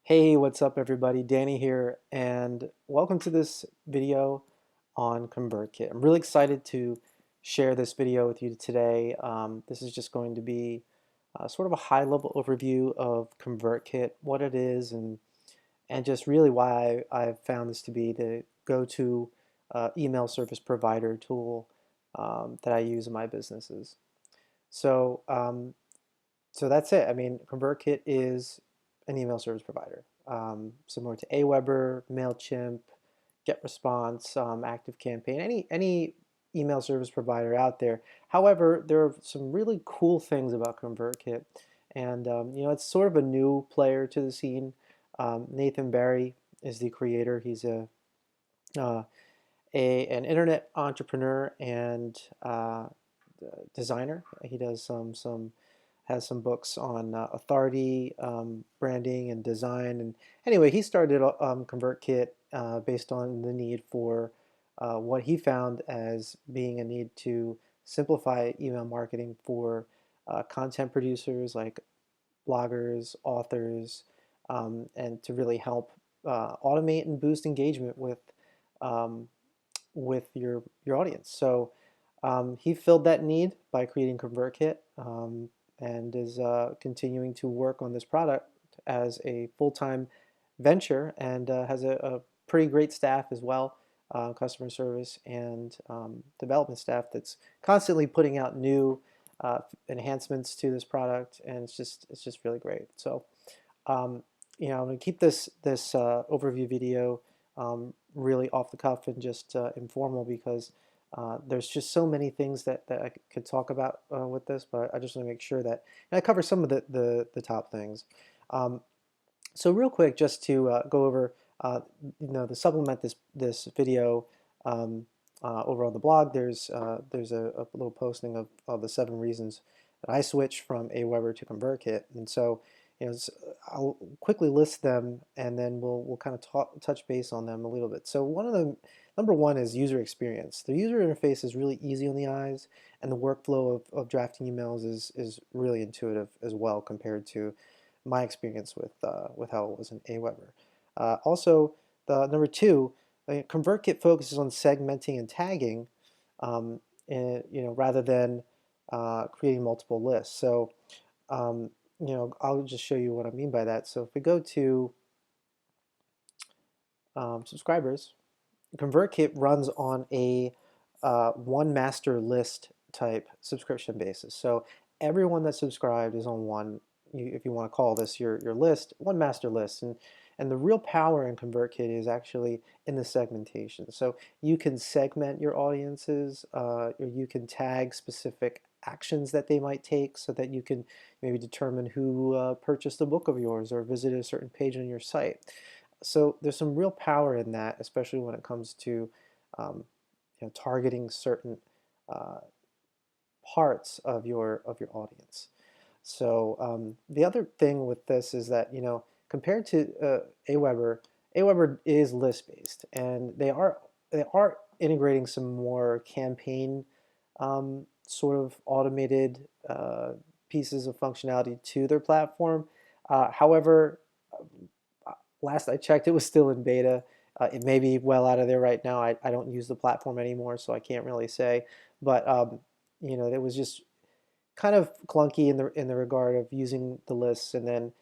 Hey, what's up everybody? Danny here, and welcome to this video on ConvertKit. I'm really excited to share this video with you today. This is just going to be sort of a high-level overview of ConvertKit, what it is, and just really why I've found this to be the go-to email service provider tool that I use in my businesses. So, um, so that's it. I mean, ConvertKit is an email service provider, similar to Aweber, Mailchimp, GetResponse, ActiveCampaign, any email service provider out there. However, there are some really cool things about ConvertKit, and it's sort of a new player to the scene. Nathan Barry is the creator. He's uh, an internet entrepreneur and designer. He does some has some books on authority, branding, and design. And anyway, he started ConvertKit based on the need for what he found as being a need to simplify email marketing for content producers like bloggers, authors, and to really help automate and boost engagement um, with your audience. So he filled that need by creating ConvertKit and is continuing to work on this product as a full-time venture and has a pretty great staff as well, customer service and development staff that's constantly putting out new enhancements to this product, and it's just really great. So um, I'm going to keep this overview video really off the cuff and just informal because there's just so many things that I could talk about with this, but I just want to make sure that and I cover some of the top things. Um, so real quick, just to go over, to supplement this video over on the blog, there's a little posting of the 7 reasons that I switched from Aweber to ConvertKit, and so I'll quickly list them, and then we'll kind of touch base on them a little bit. So one of them, number one, is user experience. The user interface is really easy on the eyes, and the workflow of drafting emails is really intuitive as well compared to my experience with how it was in Aweber. Also, the number two, ConvertKit focuses on segmenting and tagging, rather than creating multiple lists. So, I'll just show you what I mean by that. So if we go to subscribers, ConvertKit runs on a one master list type subscription basis. So everyone that's subscribed is on one, if you want to call this your list, one master list. And the real power in ConvertKit is actually in the segmentation. So you can segment your audiences, or you can tag specific actions that they might take so that you can maybe determine who purchased a book of yours or visited a certain page on your site. So there's some real power in that, especially when it comes to um, targeting certain uh, parts of your audience. So the other thing with this is that compared to Aweber, Aweber is list based, and they are integrating some more campaign sort of automated pieces of functionality to their platform. However, last I checked, it was still in beta. It may be well out of there right now. I don't use the platform anymore, so I can't really say. But it was just kind of clunky in the regard of using the lists, and then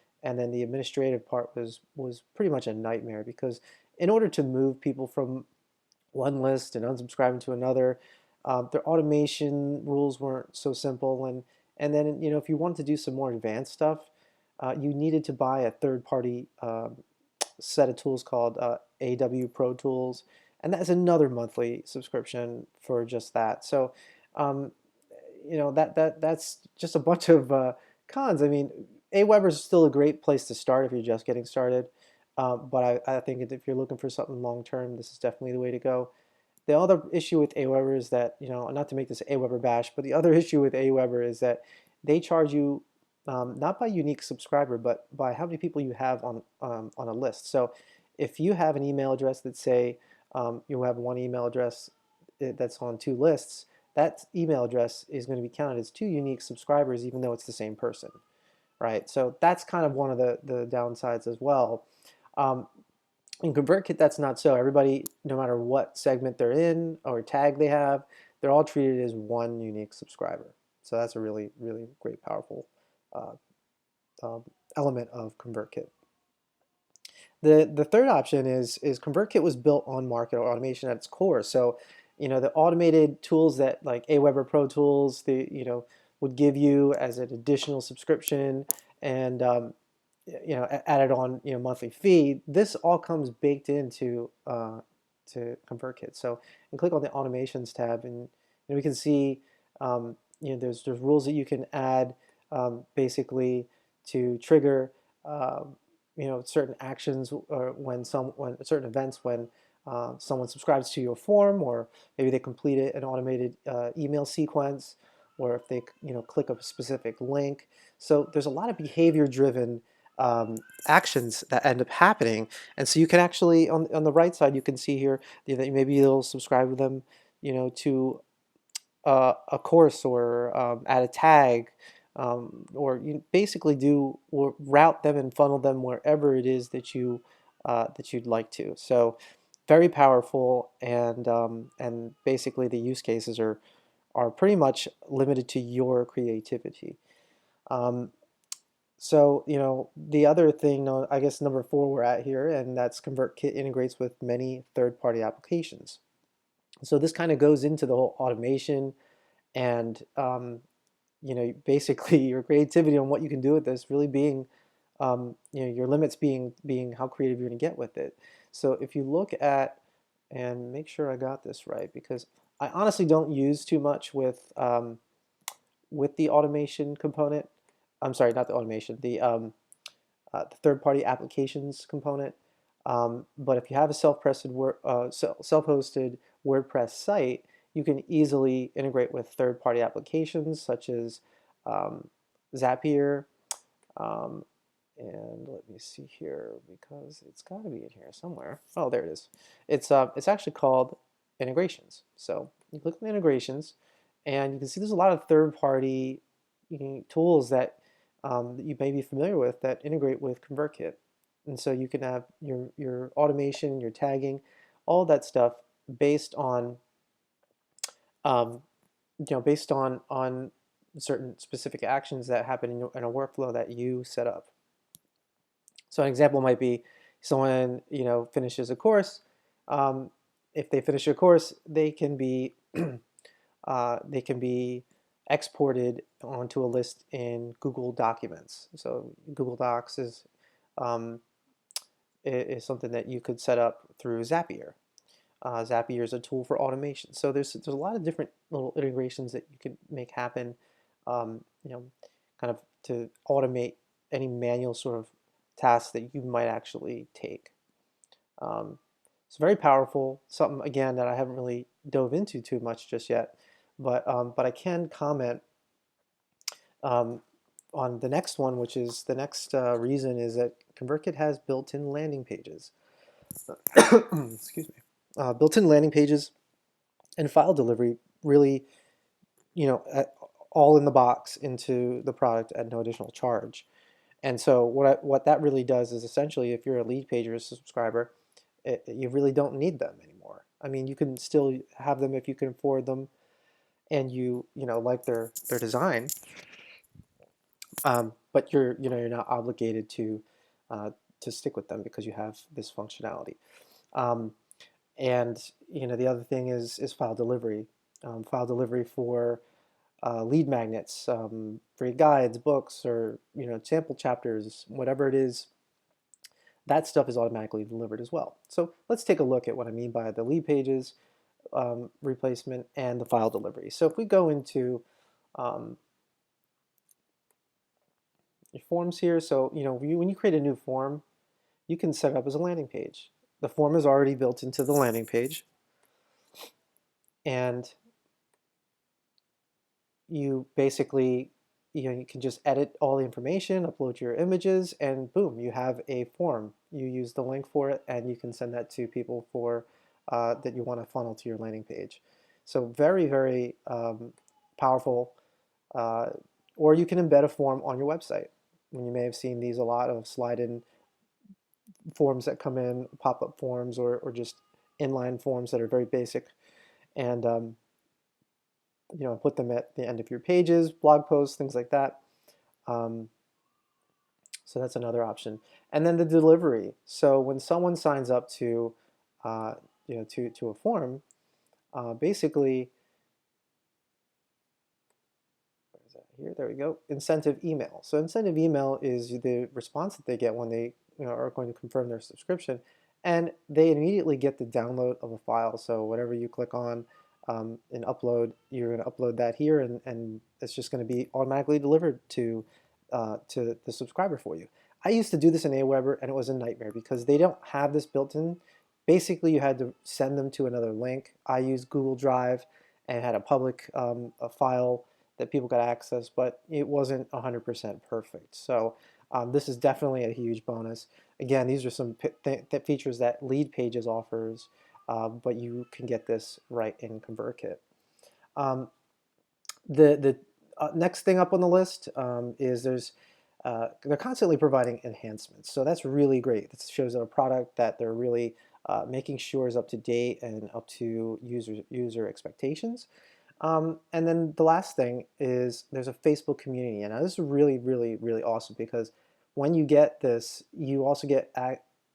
the administrative part was pretty much a nightmare because in order to move people from one list and unsubscribing to another, their automation rules weren't so simple, and then if you wanted to do some more advanced stuff, you needed to buy a third-party set of tools called AW Pro Tools, and that's another monthly subscription for just that. So, um, that's just a bunch of cons. I mean, Aweber is still a great place to start if you're just getting started, but I think if you're looking for something long term, this is definitely the way to go. The other issue with Aweber is that, not to make this Aweber bash, but the other issue with Aweber is that they charge you not by unique subscriber, but by how many people you have on a list. So if you have an email address that say you have one email address that's on 2 lists, that email address is going to be counted as 2 unique subscribers, even though it's the same person, right? So that's kind of one of the downsides as well. In ConvertKit, that's not so. Everybody, no matter what segment they're in or tag they have, they're all treated as one unique subscriber. So that's a really, really great, powerful uh, um, element of ConvertKit. The third option is ConvertKit was built on market automation at its core. So, the automated tools that like Aweber Pro Tools, would give you as an additional subscription and added on monthly fee. This all comes baked into to ConvertKit. So, and click on the automations tab, and we can see there's rules that you can add basically to trigger. Certain actions or when certain events when someone subscribes to your form, or maybe they complete an automated email sequence, or if they click a specific link. So there's a lot of behavior driven actions that end up happening, and so you can actually on the right side you can see here that maybe you'll subscribe to them to a course, or add a tag, or you basically do or route them and funnel them wherever it is that you'd like to. So very powerful, and basically the use cases are pretty much limited to your creativity. Um, so the other thing, I guess number 4 we're at here, and that's ConvertKit integrates with many third-party applications. So this kind of goes into the whole automation and basically your creativity on what you can do with this really being your limits being how creative you're going to get with it. So if you look at, and make sure I got this right, because I honestly don't use too much with the automation component. I'm sorry, not the automation, the third-party applications component. But if you have a self-hosted WordPress site, you can easily integrate with third-party applications such as Zapier. Um, and let me see here, because it's got to be in here somewhere. Oh, there it is. It's actually called integrations. So you click on integrations, and you can see there's a lot of third-party tools that you may be familiar with that integrate with ConvertKit. And so you can have your automation, your tagging, all that stuff based on um, based on certain specific actions that happen in a workflow that you set up. So an example might be someone finishes a course. Um, if they finish a course, they can be they can be exported onto a list in Google Documents. So Google Docs um, is something that you could set up through Zapier. Zapier is a tool for automation. So there's a lot of different little integrations that you could make happen, um, you know, kind of to automate any manual sort of tasks that you might actually take. It's very powerful. Something again that I haven't really dove into too much just yet, but I can comment um, on the next one, which is the next reason is that ConvertKit has built-in landing pages. Excuse me. Built-in landing pages and file delivery really, all in the box into the product at no additional charge. And so what that really does is essentially, if you're a lead page or a subscriber, you really don't need them anymore. I mean, you can still have them if you can afford them, and you like their design, but you're not obligated to stick with them because you have this functionality. Um, and the other thing is file delivery for lead magnets, free guides, books, or sample chapters, whatever it is. That stuff is automatically delivered as well. So let's take a look at what I mean by the lead pages replacement and the file delivery. So if we go into um, your forms here, so when you create a new form, you can set it up as a landing page. The form is already built into the landing page, and you basically you can just edit all the information, upload your images, and boom, you have a form. You use the link for it, and you can send that to people for that you want to funnel to your landing page. So very, very powerful. Uh, or you can embed a form on your website. You may have seen these a lot of slide-in forms that come in, pop-up forms, or just inline forms that are very basic, and put them at the end of your pages, blog posts, things like that. Um, so that's another option. And then the delivery. So when someone signs up to to a form, basically, where is that here? There we go. Incentive email. So incentive email is the response that they get when they are going to confirm their subscription, and they immediately get the download of a file. So whatever you click on and upload, you're going to upload that here, and it's just going to be automatically delivered to the subscriber for you. I used to do this in Aweber, and it was a nightmare because they don't have this built in. Basically, you had to send them to another link. I used Google Drive and had a public a file that people could access, but it wasn't 100% perfect. So this is definitely a huge bonus. Again, these are some features that Lead Pages offers, but you can get this right in ConvertKit. The next thing up on the list is they're constantly providing enhancements. So that's really great. This shows a product that they're really making sure is up to date and up to user expectations. And then the last thing is there's a Facebook community. And now this is really, really, really awesome because when you get this, you also get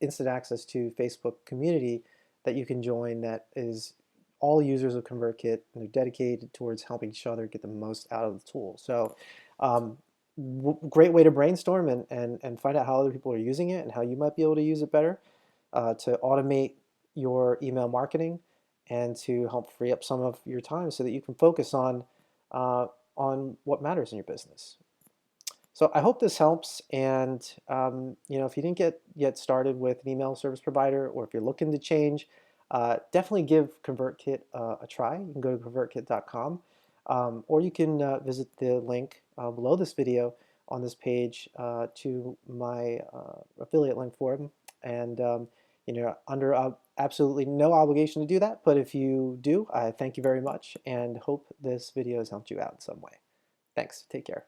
instant access to Facebook community that you can join that is all users of ConvertKit, and they're dedicated towards helping each other get the most out of the tool. So great way to brainstorm and find out how other people are using it and how you might be able to use it better to automate your email marketing and to help free up some of your time so that you can focus on what matters in your business. So I hope this helps, and if you didn't get started with an email service provider, or if you're looking to change, definitely give ConvertKit a try. You can go to convertkit.com, or you can visit the link below this video on this page to my affiliate link for them. And under absolutely no obligation to do that, but if you do, I thank you very much and hope this video has helped you out in some way. Thanks. Take care.